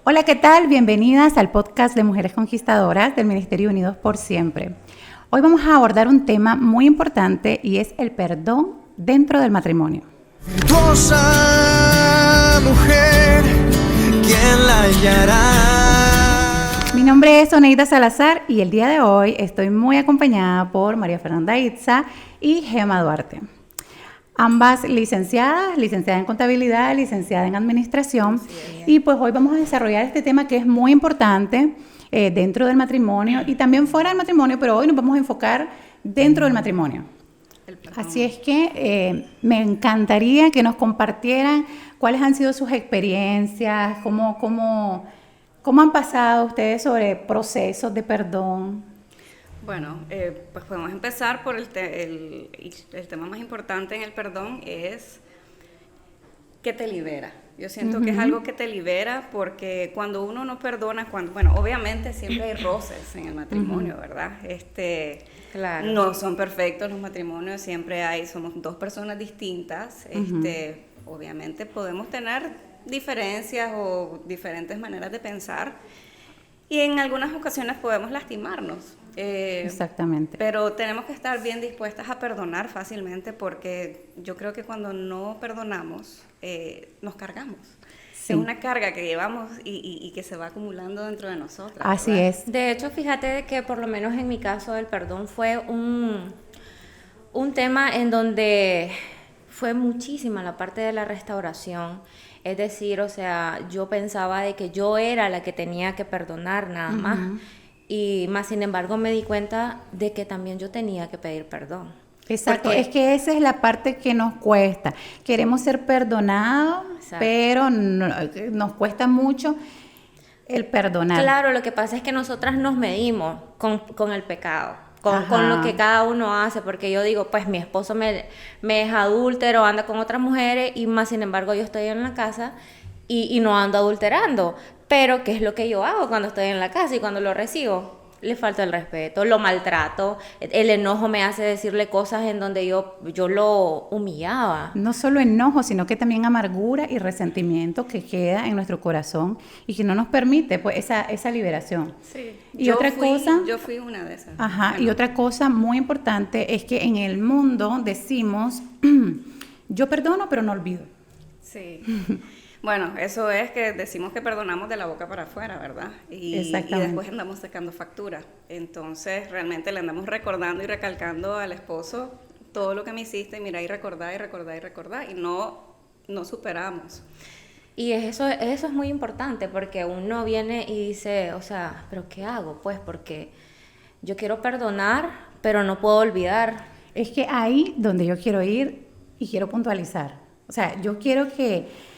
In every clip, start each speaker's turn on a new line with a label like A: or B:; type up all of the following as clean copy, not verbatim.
A: Hola, ¿qué tal? Bienvenidas al podcast de Mujeres Conquistadoras del Ministerio Unidos por Siempre. Hoy vamos a abordar un tema muy importante y es el perdón dentro del matrimonio.
B: Virtuosa mujer, ¿quién la hallará?
A: Mi nombre es Oneida Salazar y el día de hoy estoy muy acompañada por María Fernanda Itza y Gema Duarte. Ambas licenciada en contabilidad, licenciada en administración, y pues hoy vamos a desarrollar este tema que es muy importante dentro del matrimonio y también fuera del matrimonio, pero hoy nos vamos a enfocar dentro del matrimonio. Así es que me encantaría que nos compartieran cuáles han sido sus experiencias, cómo han pasado ustedes sobre procesos de perdón.
C: Bueno, pues podemos empezar por el tema más importante en el perdón es que te libera. Yo siento que es algo que te libera porque cuando uno no perdona, obviamente siempre hay roces en el matrimonio, ¿verdad?
D: Claro.
C: No son perfectos los matrimonios, somos dos personas distintas, obviamente podemos tener diferencias o diferentes maneras de pensar y en algunas ocasiones podemos lastimarnos.
A: Exactamente.
C: Pero tenemos que estar bien dispuestas a perdonar fácilmente porque yo creo que cuando no perdonamos, nos cargamos.
A: Sí.
C: Es una carga que llevamos y que se va acumulando dentro de nosotras.
A: Así
C: ¿verdad?
A: es.
D: De hecho, fíjate que por lo menos en mi caso el perdón fue un tema en donde fue muchísima la parte de la restauración. Es decir, o sea, yo pensaba de que yo era la que tenía que perdonar nada más. Y más sin embargo me di cuenta de que también yo tenía que pedir perdón.
A: Exacto,
D: Porque
A: es que esa es la parte que nos cuesta. Queremos ser perdonados,
D: Exacto.
A: pero nos cuesta mucho el perdonar.
D: Claro, lo que pasa es que nosotras nos medimos con el pecado, con
A: Ajá.
D: lo que cada uno hace, porque yo digo, pues mi esposo me es adúltero, anda con otras mujeres, y más sin embargo yo estoy en la casa y no ando adulterando. Pero ¿qué es lo que yo hago cuando estoy en la casa y cuando lo recibo? Le falta el respeto, lo maltrato, el enojo me hace decirle cosas en donde yo lo humillaba.
A: No solo enojo, sino que también amargura y resentimiento que queda en nuestro corazón y que no nos permite pues esa liberación.
C: Sí.
A: Y
C: Yo fui una de esas.
A: Ajá,
C: Bueno.
A: y otra cosa muy importante es que en el mundo decimos, yo perdono pero no olvido.
C: Sí. Bueno, eso es que decimos que perdonamos de la boca para afuera, ¿verdad? Y después andamos sacando factura. Entonces, realmente le andamos recordando y recalcando al esposo todo lo que me hiciste, mira, y recordar, y no superamos.
D: Y eso es muy importante porque uno viene y dice, o sea, ¿pero qué hago? Pues porque yo quiero perdonar, pero no puedo olvidar.
A: Es que ahí donde yo quiero ir y quiero puntualizar. O sea, yo quiero que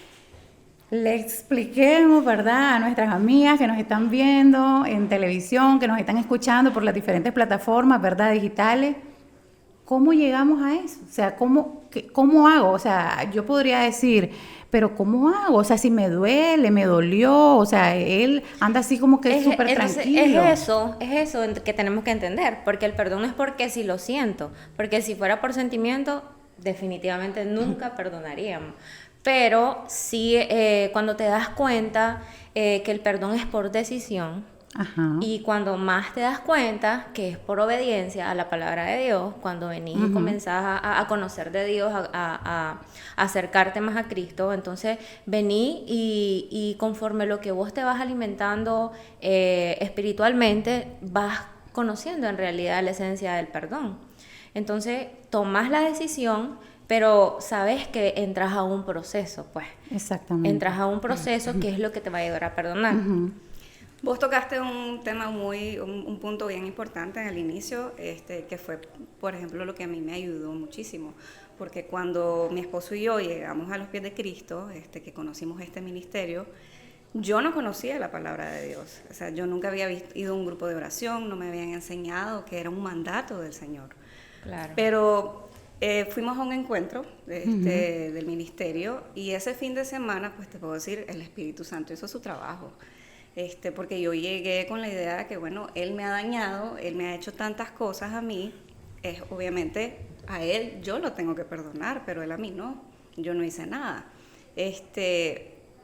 A: le expliquemos, ¿verdad?, a nuestras amigas que nos están viendo en televisión, que nos están escuchando por las diferentes plataformas, ¿verdad?, digitales, ¿cómo llegamos a eso? O sea, ¿cómo hago? O sea, yo podría decir, pero ¿cómo hago? O sea, si me duele, me dolió, o sea, él anda así como que súper tranquilo.
D: Es eso que tenemos que entender, porque el perdón es porque si lo siento, porque si fuera por sentimiento, definitivamente nunca perdonaríamos. Pero sí, cuando te das cuenta que el perdón es por decisión,
A: Ajá.
D: y cuando más te das cuenta que es por obediencia a la palabra de Dios, cuando venís y comenzás a conocer de Dios, a acercarte más a Cristo, entonces vení y conforme lo que vos te vas alimentando espiritualmente, vas conociendo en realidad la esencia del perdón. Entonces tomás la decisión, pero sabes que entras a un proceso, pues.
A: Exactamente.
D: Entras a un proceso que es lo que te va a ayudar a perdonar.
C: Vos tocaste un tema un punto bien importante en el inicio, que fue, por ejemplo, lo que a mí me ayudó muchísimo, porque cuando mi esposo y yo llegamos a los pies de Cristo, que conocimos este ministerio, yo no conocía la palabra de Dios, o sea, yo nunca había ido a un grupo de oración, no me habían enseñado que era un mandato del Señor.
D: Claro.
C: Pero fuimos a un encuentro del ministerio y ese fin de semana, pues te puedo decir, el Espíritu Santo hizo su trabajo. Porque yo llegué con la idea de que, bueno, Él me ha dañado, Él me ha hecho tantas cosas a mí, obviamente a Él yo lo tengo que perdonar, pero Él a mí no, yo no hice nada.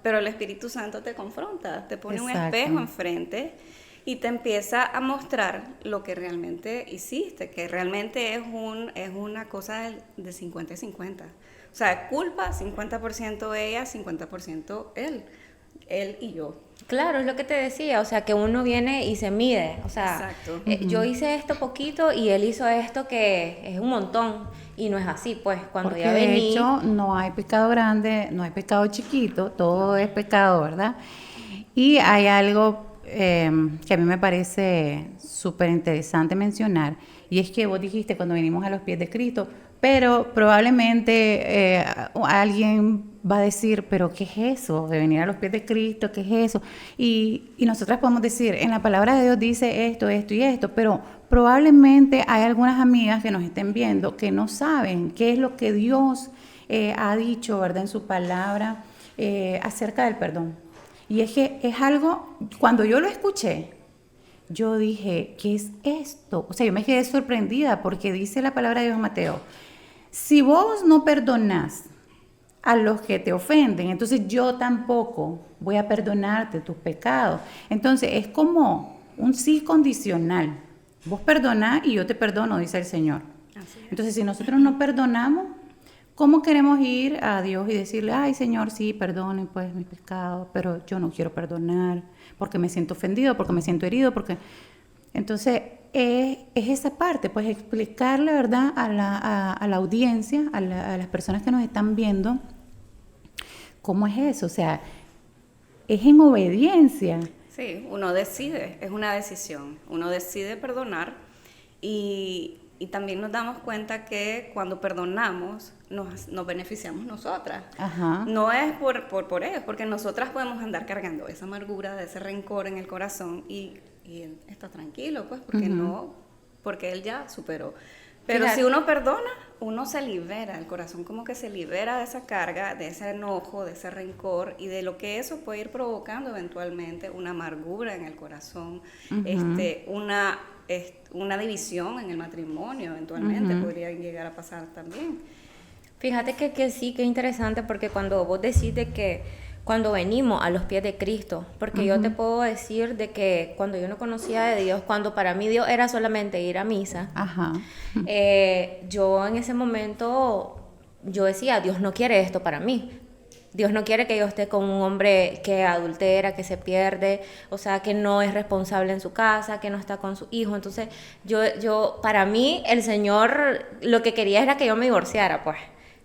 C: pero el Espíritu Santo te confronta, te pone un
A: Exacto.
C: espejo enfrente y te empieza a mostrar lo que realmente hiciste, que realmente es una cosa de 50 y 50. O sea, culpa 50% ella, 50% él y yo.
D: Claro, es lo que te decía, o sea, que uno viene y se mide, o sea,
C: Exacto.
D: yo hice esto poquito y él hizo esto que es un montón, y no es así, pues, cuando
A: Porque
D: ya
A: de
D: vení...
A: hecho no hay pecado grande, no hay pecado chiquito, todo es pecado, ¿verdad? Y hay algo que a mí me parece súper interesante mencionar, y es que vos dijiste cuando venimos a los pies de Cristo, pero probablemente alguien va a decir, pero ¿qué es eso de venir a los pies de Cristo? ¿Qué es eso? Y nosotras podemos decir, en la palabra de Dios dice esto, esto y esto, pero probablemente hay algunas amigas que nos estén viendo que no saben qué es lo que Dios ha dicho, ¿verdad? En su palabra acerca del perdón. Y es que es algo, cuando yo lo escuché, yo dije, ¿qué es esto? O sea, yo me quedé sorprendida porque dice la palabra de Dios en Mateo, si vos no perdonás a los que te ofenden, entonces yo tampoco voy a perdonarte tus pecados. Entonces es como un sí condicional. Vos perdonás y yo te perdono, dice el Señor.
C: Así es.
A: Entonces si nosotros no perdonamos, ¿cómo queremos ir a Dios y decirle, ay Señor, sí, perdone pues mis pecados, pero yo no quiero perdonar porque me siento ofendido, porque me siento herido, porque... Entonces, es esa parte, pues explicarle, ¿verdad?, a la audiencia, a las personas que nos están viendo, cómo es eso, o sea, es en obediencia.
C: Sí, uno decide, es una decisión. Uno decide perdonar y también nos damos cuenta que cuando perdonamos nos beneficiamos nosotras.
A: Ajá.
C: No es por ellos, porque nosotras podemos andar cargando esa amargura, de ese rencor en el corazón y él está tranquilo, pues, porque él ya superó. Pero
D: Fíjate.
C: si uno perdona, uno se libera, el corazón como que se libera de esa carga, de ese enojo, de ese rencor y de lo que eso puede ir provocando eventualmente una amargura en el corazón, una división en el matrimonio eventualmente podría llegar a pasar también.
D: Fíjate que sí, que interesante, porque cuando vos decís de que cuando venimos a los pies de Cristo, porque yo te puedo decir de que cuando yo no conocía de Dios, cuando para mí Dios era solamente ir a misa,
A: Ajá.
D: yo en ese momento, yo decía, Dios no quiere esto para mí. Dios no quiere que yo esté con un hombre que adultera, que se pierde, o sea, que no es responsable en su casa, que no está con su hijo. Entonces, para mí, el Señor lo que quería era que yo me divorciara, pues.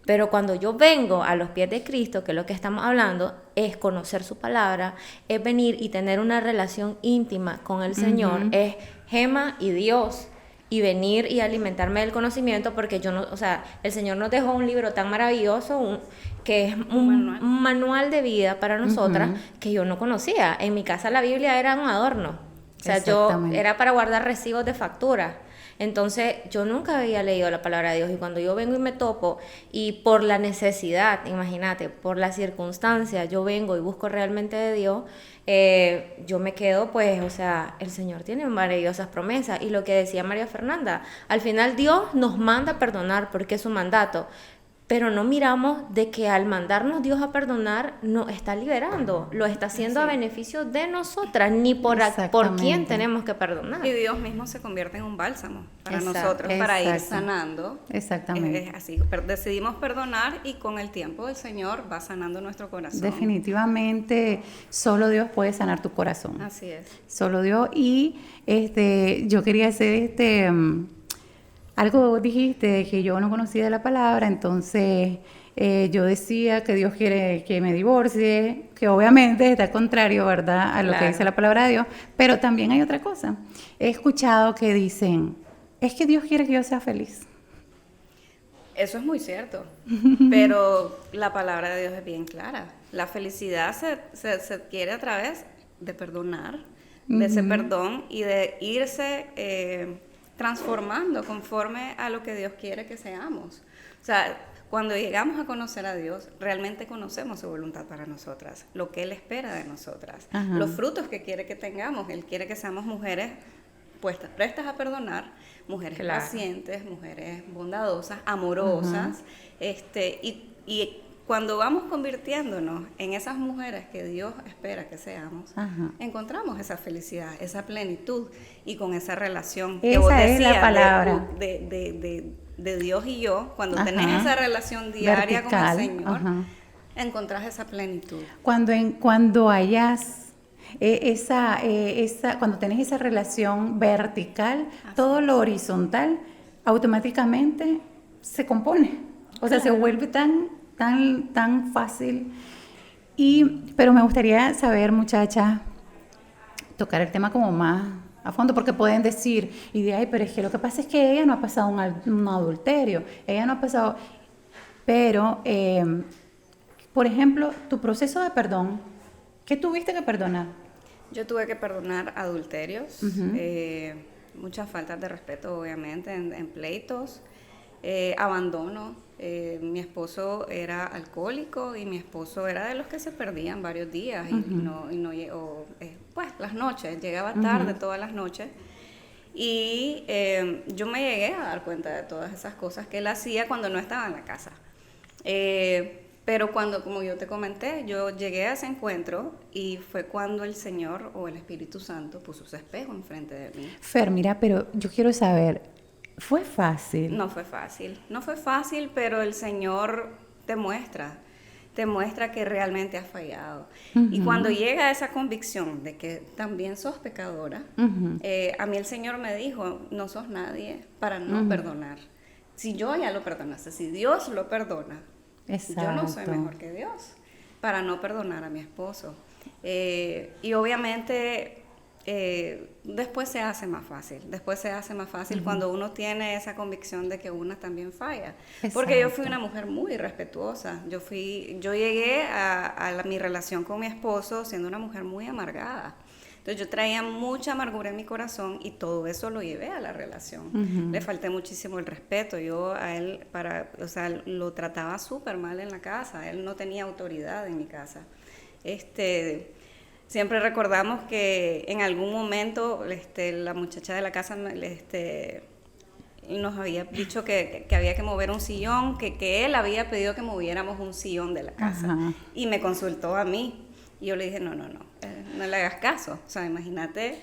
D: Pero cuando yo vengo a los pies de Cristo, que es lo que estamos hablando, es conocer su palabra, es venir y tener una relación íntima con el Señor, es Gema y Dios, y venir y alimentarme del conocimiento, porque yo no, o sea, el Señor nos dejó un libro tan maravilloso, que es un manual de vida para nosotras, que yo no conocía. En mi casa la Biblia era un adorno, o sea, era para guardar recibos de factura. Entonces, yo nunca había leído la palabra de Dios, y cuando yo vengo y me topo, y por la necesidad, imagínate, por la circunstancia, yo vengo y busco realmente de Dios, yo me quedo, pues, o sea, el Señor tiene maravillosas promesas, y lo que decía María Fernanda, al final Dios nos manda a perdonar porque es su mandato, pero no miramos de que al mandarnos Dios a perdonar, nos está liberando, lo está haciendo a beneficio de nosotras, ni por quién tenemos que perdonar.
C: Y Dios mismo se convierte en un bálsamo para
D: Exacto.
C: nosotros, para ir sanando.
A: Exactamente.
C: Es así, decidimos perdonar y con el tiempo el Señor va sanando nuestro corazón.
A: Definitivamente, solo Dios puede sanar tu corazón.
C: Así es.
A: Solo Dios. Y yo quería hacer algo que vos dijiste que yo no conocía de la palabra, entonces yo decía que Dios quiere que me divorcie, que obviamente está contrario, ¿verdad?, a lo que dice la palabra de Dios, pero también hay otra cosa. He escuchado que dicen, es que Dios quiere que yo sea feliz.
C: Eso es muy cierto, pero la palabra de Dios es bien clara. La felicidad se adquiere a través de perdonar, de ese perdón y de irse transformando conforme a lo que Dios quiere que seamos. O sea, cuando llegamos a conocer a Dios, realmente conocemos su voluntad para nosotras, lo que Él espera de nosotras, los frutos que quiere que tengamos. Él quiere que seamos mujeres prestas a perdonar, mujeres pacientes, mujeres bondadosas, amorosas, y cuando vamos convirtiéndonos en esas mujeres que Dios espera que seamos,
A: Ajá.
C: encontramos esa felicidad, esa plenitud y con esa relación
A: Esa
C: vos
A: es la
C: decías
A: palabra.
C: de Dios y yo, cuando
A: Ajá.
C: tenés esa relación diaria
A: Vertical.
C: con el Señor,
A: Ajá.
C: encontrás esa plenitud.
A: Cuando hayas cuando tenés esa relación vertical, todo lo horizontal automáticamente se compone. O sea, se vuelve tan fácil. Pero me gustaría saber, muchacha, tocar el tema como más a fondo, porque pueden decir, ay, pero es que lo que pasa es que ella no ha pasado un adulterio, ella no ha pasado... Pero, por ejemplo, tu proceso de perdón, ¿qué tuviste que perdonar?
C: Yo tuve que perdonar adulterios,
A: Ujú.
C: muchas faltas de respeto, obviamente, en pleitos, abandono. Mi esposo era alcohólico y mi esposo era de los que se perdían varios días y no llegó, pues las noches, llegaba tarde todas las noches. Y yo me llegué a dar cuenta de todas esas cosas que él hacía cuando no estaba en la casa. Pero cuando, como yo te comenté, yo llegué a ese encuentro y fue cuando el Señor o el Espíritu Santo puso su espejo enfrente de mí.
A: Fer, mira, pero yo quiero saber, ¿fue fácil?
C: No fue fácil, pero el Señor te muestra que realmente has fallado. Y cuando llega esa convicción de que también sos pecadora, a mí el Señor me dijo, no sos nadie para no perdonar. Si yo ya lo perdonaste, si Dios lo perdona, yo no soy mejor que Dios para no perdonar a mi esposo. Y obviamente después se hace más fácil cuando uno tiene esa convicción de que una también falla. Porque yo fui una mujer muy respetuosa. Yo llegué a mi relación con mi esposo siendo una mujer muy amargada. Entonces yo traía mucha amargura en mi corazón y todo eso lo llevé a la relación. Le falté muchísimo el respeto. Yo a él, lo trataba súper mal en la casa. Él no tenía autoridad en mi casa. Siempre recordamos que en algún momento la muchacha de la casa nos había dicho que había que mover un sillón, que él había pedido que moviéramos un sillón de la casa.
A: Ajá.
C: Y me consultó a mí. Y yo le dije, no le hagas caso. O sea, imagínate,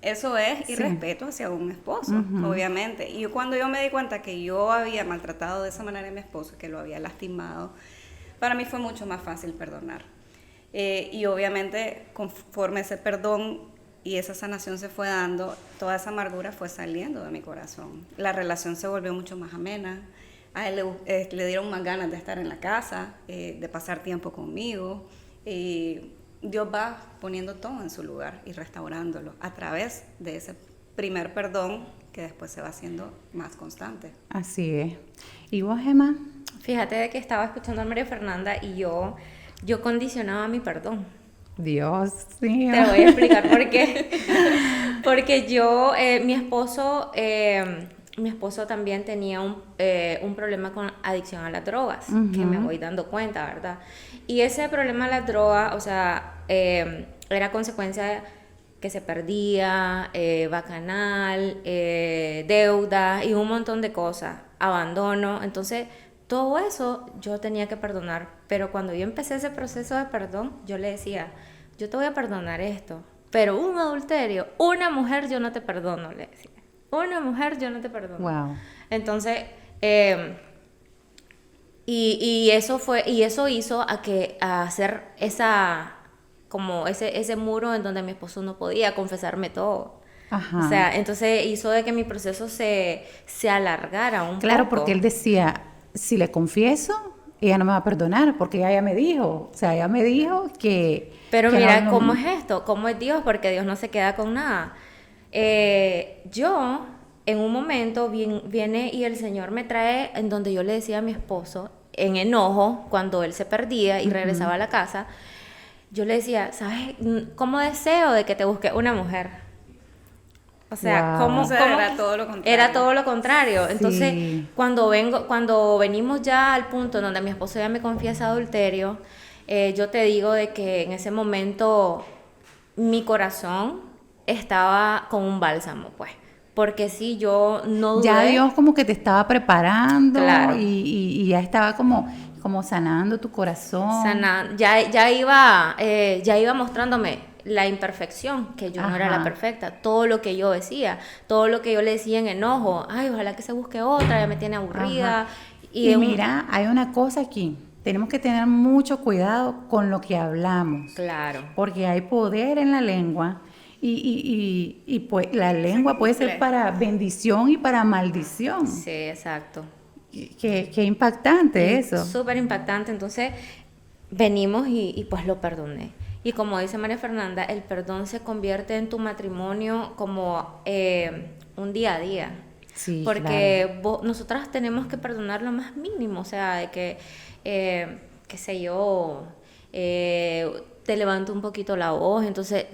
C: eso es irrespeto hacia un esposo, obviamente. Y cuando yo me di cuenta que yo había maltratado de esa manera a mi esposo, que lo había lastimado, para mí fue mucho más fácil perdonar. Y obviamente, conforme ese perdón y esa sanación se fue dando, toda esa amargura fue saliendo de mi corazón. La relación se volvió mucho más amena. A él le dieron más ganas de estar en la casa, de pasar tiempo conmigo. Y Dios va poniendo todo en su lugar y restaurándolo a través de ese primer perdón que después se va haciendo más constante.
A: Así es. ¿Y vos, Emma?
D: Fíjate de que estaba escuchando a María Fernanda y yo condicionaba mi perdón.
A: Dios mío.
D: Te voy a explicar por qué. Porque mi esposo también tenía un problema con adicción a las drogas, que me voy dando cuenta, ¿verdad? Y ese problema de las drogas, o sea, era consecuencia que se perdía, bacanal, deuda y un montón de cosas, abandono. Entonces, todo eso yo tenía que perdonar. Pero cuando yo empecé ese proceso de perdón, yo le decía, yo te voy a perdonar esto, pero un adulterio, una mujer yo no te perdono, le decía. Una mujer yo no te perdono.
A: Wow.
D: Entonces, y eso hizo a hacer ese muro en donde mi esposo no podía confesarme todo.
A: Ajá.
D: O sea, entonces hizo de que mi proceso se alargara un poco.
A: Claro, porque él decía, si le confieso, ella no me va a perdonar, porque ella ya me dijo, o sea, ella me dijo que...
D: Pero
A: que
D: mira,
A: no,
D: ¿cómo es esto? ¿Cómo es Dios? Porque Dios no se queda con nada. Yo, en un momento, viene y el Señor me trae en donde yo le decía a mi esposo, en enojo, cuando él se perdía y regresaba a la casa, yo le decía, ¿sabes cómo deseo de que te busque una mujer? O sea,
A: Wow.
D: ¿cómo
C: Era todo lo contrario.
D: Era todo lo contrario. Entonces,
A: Sí.
D: cuando venimos ya al punto donde mi esposo ya me confiesa adulterio, yo te digo de que en ese momento mi corazón estaba con un bálsamo, pues. Porque sí, yo no dudé.
A: Ya Dios como que te estaba preparando,
D: Claro.
A: y ya estaba como como sanando tu corazón.
D: Ya iba mostrándome la imperfección, que yo no era la perfecta, todo lo que yo decía, todo lo que yo le decía en enojo, ay, ojalá que se busque otra, ya me tiene aburrida.
A: Ajá. Y mira, hay una cosa aquí, tenemos que tener mucho cuidado con lo que hablamos.
D: Claro.
A: Porque hay poder en la lengua y pues la lengua puede ser para bendición y para maldición.
D: Sí, exacto.
A: Qué impactante eso.
D: Súper impactante. Entonces, venimos y pues lo perdoné. Y como dice María Fernanda, el perdón se convierte en tu matrimonio como un día a día.
A: Sí,
D: porque nosotras tenemos que perdonar lo más mínimo, o sea, de que, qué sé yo, te levanto un poquito la voz, entonces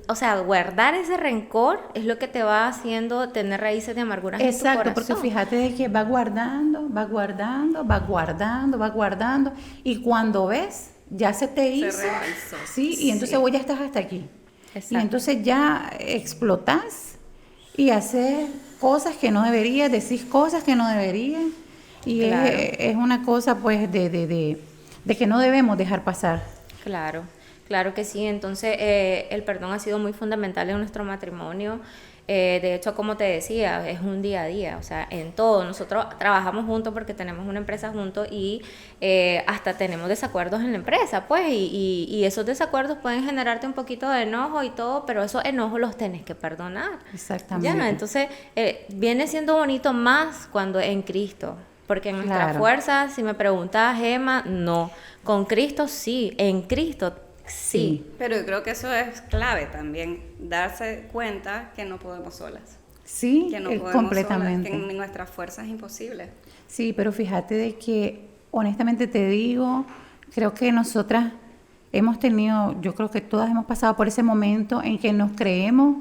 D: o sea, guardar ese rencor es lo que te va haciendo tener raíces de amargura en tu corazón.
A: Exacto, porque fíjate de que va guardando, y cuando ves, ya se te hizo,
C: realizó.
A: sí, y entonces vos ya estás hasta aquí.
D: Exacto.
A: Y entonces ya explotás y haces cosas que no deberías, decís cosas que no deberías, y
D: Claro.
A: es una cosa pues de que no debemos dejar pasar.
D: Claro, claro que sí. Entonces, el perdón ha sido muy fundamental en nuestro matrimonio. De hecho, como te decía, es un día a día, o sea, en todo. Nosotros trabajamos juntos porque tenemos una empresa juntos y hasta tenemos desacuerdos en la empresa, pues, y esos desacuerdos pueden generarte un poquito de enojo y todo, pero esos enojos los tenés que perdonar.
A: Exactamente.
D: Ya, entonces, viene siendo bonito más cuando en Cristo. Porque en nuestra
A: Claro.
D: fuerza, si me preguntas, Gemma, no. Con Cristo sí, en Cristo sí.
C: Pero yo creo que eso es clave también, darse cuenta que no podemos solas.
A: Sí,
C: Que no podemos
A: completamente.
C: solas, que en nuestras fuerzas es imposible.
A: Sí, pero fíjate de que, honestamente te digo, creo que nosotras hemos tenido, yo creo que todas hemos pasado por ese momento en que nos creemos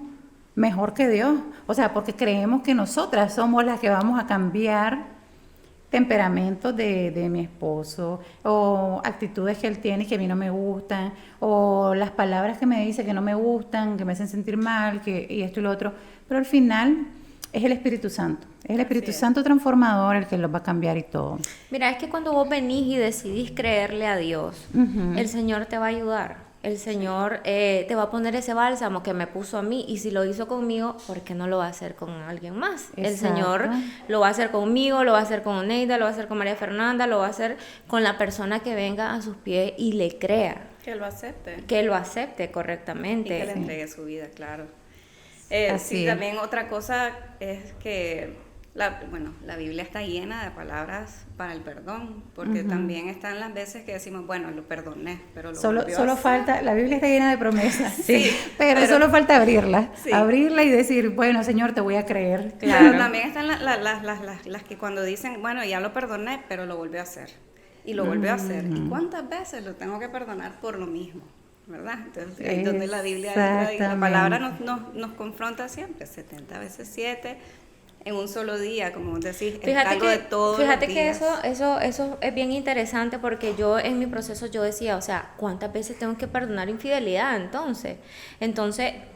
A: mejor que Dios. O sea, porque creemos que nosotras somos las que vamos a cambiar temperamentos de mi esposo, o actitudes que él tiene que a mí no me gustan, o las palabras que me dice que no me gustan, que me hacen sentir mal, y esto y lo otro. Pero al final es el Espíritu Santo. Es el Espíritu Santo transformador el que los va a cambiar y todo.
D: Mira, es que cuando vos venís y decidís creerle a Dios, el Señor te va a ayudar. El Señor te va a poner ese bálsamo que me puso a mí, y si lo hizo conmigo, ¿por qué no lo va a hacer con alguien más?
A: Exacto.
D: El Señor lo va a hacer conmigo, lo va a hacer con Oneida, lo va a hacer con María Fernanda, lo va a hacer con la persona que venga a sus pies y le crea,
C: Que lo acepte.
D: que lo acepte
C: Y
D: correctamente.
C: que le entregue su vida, claro.
A: Así
C: Sí,
A: es.
C: también otra cosa es que la Biblia está llena de palabras para el perdón, porque también están las veces que decimos, bueno, lo perdoné, pero lo
A: Solo
C: volvió a hacer.
A: falta, la Biblia está llena de promesas,
C: Sí,
A: pero solo falta abrirla,
C: Sí.
A: abrirla y decir, bueno, Señor, te voy a creer.
C: Pero también están las que cuando dicen, bueno, ya lo perdoné, pero lo volvió a hacer. Y lo volvió a hacer. ¿Y cuántas veces lo tengo que perdonar por lo mismo? ¿Verdad? Entonces, ahí es donde la Biblia, la palabra nos confronta siempre, 70 veces 7, en un solo día, como vos decís, es algo de todos
D: fíjate
C: los
D: que
C: días.
D: eso es bien interesante, porque yo en mi proceso yo decía, o sea, ¿cuántas veces tengo que perdonar infidelidad entonces,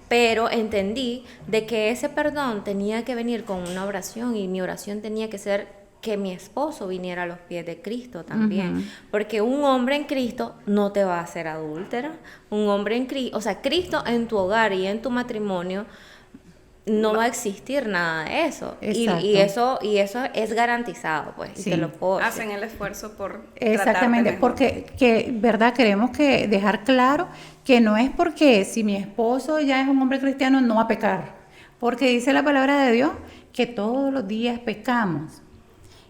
D: pero entendí de que ese perdón tenía que venir con una oración, y mi oración tenía que ser que mi esposo viniera a los pies de Cristo también, porque un hombre en Cristo no te va a hacer adúltera, un hombre en Cristo, o sea, Cristo en tu hogar y en tu matrimonio no va a existir nada de eso. Y eso es garantizado, pues,
A: Sí.
D: y te lo puedo decir.
C: Hacen el esfuerzo por
A: Exactamente,
C: tratarte
A: porque, verdad, queremos que dejar claro que no es porque si mi esposo ya es un hombre cristiano no va a pecar, porque dice la palabra de Dios que todos los días pecamos,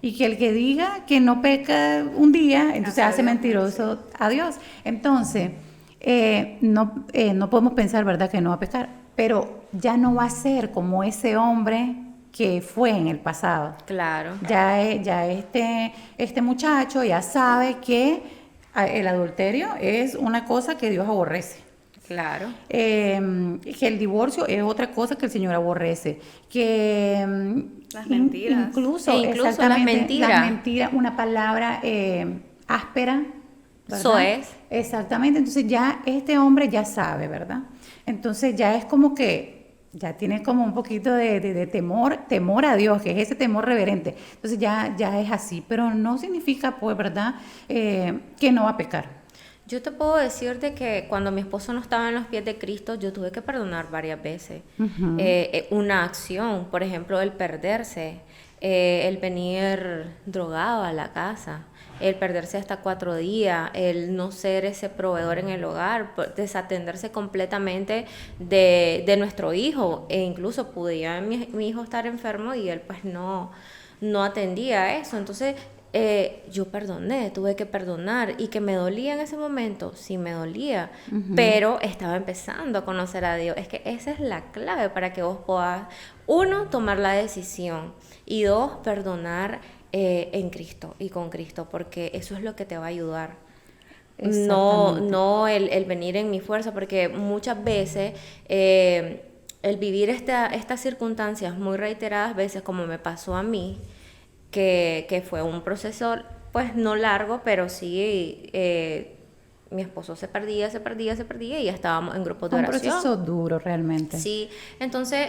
A: y que el que diga que no peca un día, entonces hace mentiroso a Dios. Entonces, no podemos pensar, ¿verdad?, que no va a pecar, pero ya no va a ser como ese hombre que fue en el pasado.
D: Claro.
A: Ya este muchacho ya sabe que el adulterio es una cosa que Dios aborrece.
D: Claro.
A: Que el divorcio es otra cosa que el Señor aborrece. Que
C: Las mentiras.
A: incluso
D: exactamente,
A: las mentiras, una palabra áspera, ¿verdad?
D: Soez.
A: Exactamente, entonces ya este hombre ya sabe, ¿verdad? Entonces ya es como que ya tiene como un poquito de temor a Dios, que es ese temor reverente. Entonces ya es así, pero no significa, pues, ¿verdad?, que no va a pecar.
D: Yo te puedo decir de que cuando mi esposo no estaba en los pies de Cristo, yo tuve que perdonar varias veces. Una acción, por ejemplo, el perderse, el venir drogado a la casa, el perderse hasta 4 días, el no ser ese proveedor en el hogar, desatenderse completamente de nuestro hijo, e incluso podía mi hijo estar enfermo y él pues no atendía eso. Entonces yo perdoné, tuve que perdonar, y que me dolía en ese momento, sí me dolía, pero estaba empezando a conocer a Dios. Es que esa es la clave para que vos puedas, 1, tomar la decisión, y 2, perdonar en Cristo y con Cristo, porque eso es lo que te va a ayudar. No el venir en mi fuerza, porque muchas veces el vivir estas circunstancias muy reiteradas veces, como me pasó a mí, que fue un proceso pues no largo, pero sí mi esposo se perdía y ya estábamos en grupos de oración.
A: Un proceso duro realmente.
D: Sí, entonces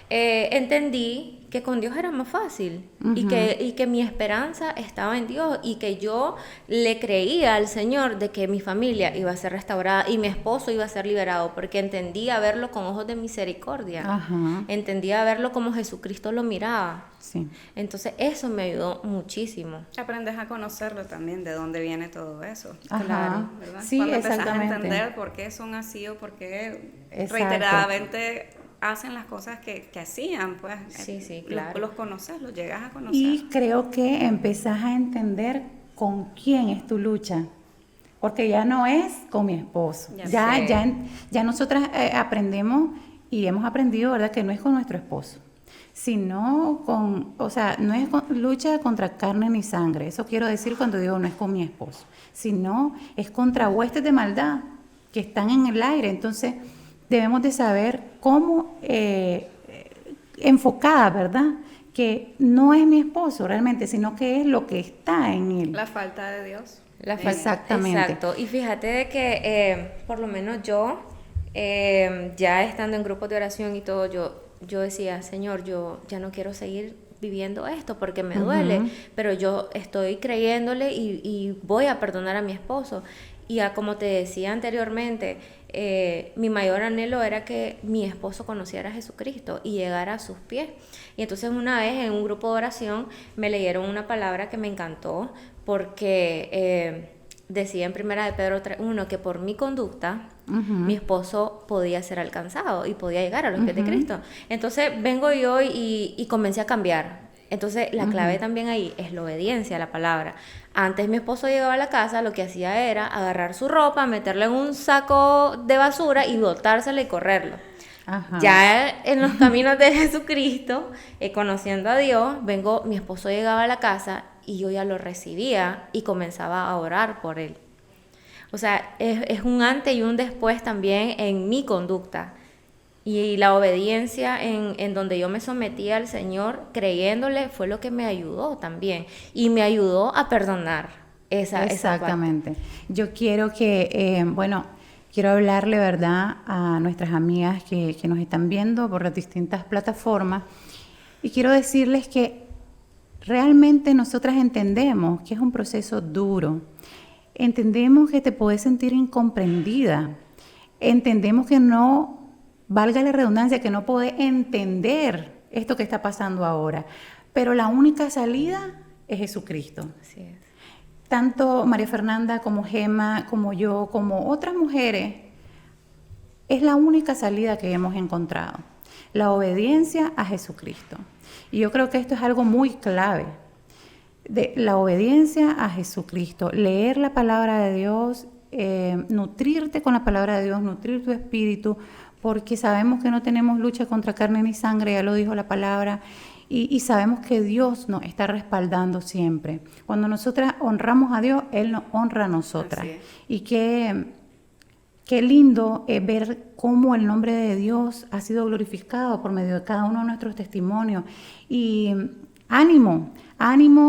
D: entendí que con Dios era más fácil, y que mi esperanza estaba en Dios, y que yo le creía al Señor de que mi familia iba a ser restaurada y mi esposo iba a ser liberado, porque entendía verlo con ojos de misericordia. Entendía verlo como Jesucristo lo miraba.
A: Sí.
D: Entonces eso me ayudó muchísimo.
C: Aprendes a conocerlo también, de dónde viene todo eso.
A: Claro,
C: ¿verdad?
A: sí,
C: Cuando empezás
A: exactamente.
C: a entender por qué son así o por qué
A: Exacto.
C: reiteradamente hacen las cosas que hacían, pues.
D: Sí, claro.
C: Los conoces, los llegas a conocer.
A: Y creo que empezás a entender con quién es tu lucha, porque ya no es con mi esposo. Ya nosotras aprendemos y hemos aprendido, ¿verdad?, que no es con nuestro esposo, sino no es lucha contra carne ni sangre. Eso quiero decir cuando digo no es con mi esposo, sino es contra huestes de maldad que están en el aire. Entonces debemos de saber cómo enfocada, ¿verdad?, que no es mi esposo realmente, sino que es lo que está en él.
C: La falta de Dios.
A: Exactamente.
D: Exacto. Y fíjate de que por lo menos yo, ya estando en grupos de oración y todo, yo decía, Señor, yo ya no quiero seguir viviendo esto porque me duele, pero yo estoy creyéndole y voy a perdonar a mi esposo. Y como te decía anteriormente, mi mayor anhelo era que mi esposo conociera a Jesucristo y llegara a sus pies. Y entonces una vez en un grupo de oración me leyeron una palabra que me encantó, porque decía en 1 de Pedro 3:1 que por mi conducta mi esposo podía ser alcanzado y podía llegar a los pies de Cristo. Entonces vengo yo y comencé a cambiar. Entonces la clave también ahí es la obediencia a la palabra. Antes mi esposo llegaba a la casa, lo que hacía era agarrar su ropa, meterla en un saco de basura y botársela y correrlo. Ya en los caminos de Jesucristo, conociendo a Dios, mi esposo llegaba a la casa y yo ya lo recibía y comenzaba a orar por él. O sea, es un antes y un después también en mi conducta. Y la obediencia en donde yo me sometía al Señor, creyéndole, fue lo que me ayudó también. Y me ayudó a perdonar esa
A: Exactamente. Yo quiero que, quiero hablarle, ¿verdad?, a nuestras amigas que nos están viendo por las distintas plataformas. Y quiero decirles que realmente nosotras entendemos que es un proceso duro. Entendemos que te puedes sentir incomprendida. Entendemos que no, valga la redundancia, que no podés entender esto que está pasando ahora. Pero la única salida es Jesucristo.
D: Así es.
A: Tanto María Fernanda como Gema, como yo, como otras mujeres, es la única salida que hemos encontrado. La obediencia a Jesucristo. Y yo creo que esto es algo muy clave. De la obediencia a Jesucristo. Leer la palabra de Dios, nutrirte con la palabra de Dios, nutrir tu espíritu, porque sabemos que no tenemos lucha contra carne ni sangre, ya lo dijo la palabra, y sabemos que Dios nos está respaldando siempre. Cuando nosotras honramos a Dios, Él nos honra a nosotras. Y qué lindo ver cómo el nombre de Dios ha sido glorificado por medio de cada uno de nuestros testimonios. Y ánimo,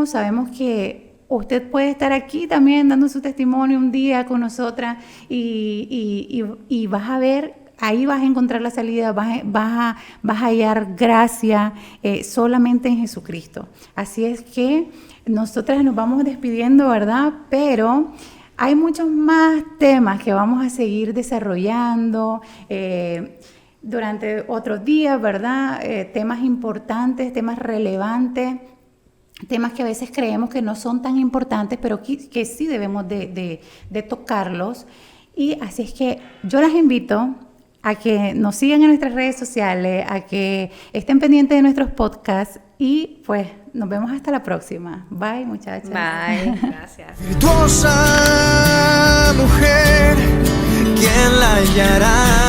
A: sabemos que usted puede estar aquí también dando su testimonio un día con nosotras y vas a ver ahí vas a encontrar la salida, vas a hallar gracia solamente en Jesucristo. Así es que nosotras nos vamos despidiendo, ¿verdad? Pero hay muchos más temas que vamos a seguir desarrollando durante otros días, ¿verdad? Temas importantes, temas relevantes, temas que a veces creemos que no son tan importantes, pero que sí debemos de tocarlos. Y así es que yo las invito a que nos sigan en nuestras redes sociales, a que estén pendientes de nuestros podcasts y pues nos vemos hasta la próxima. Bye, muchachas.
D: Bye.
C: Gracias.
B: Virtuosa mujer, ¿quién la hallará?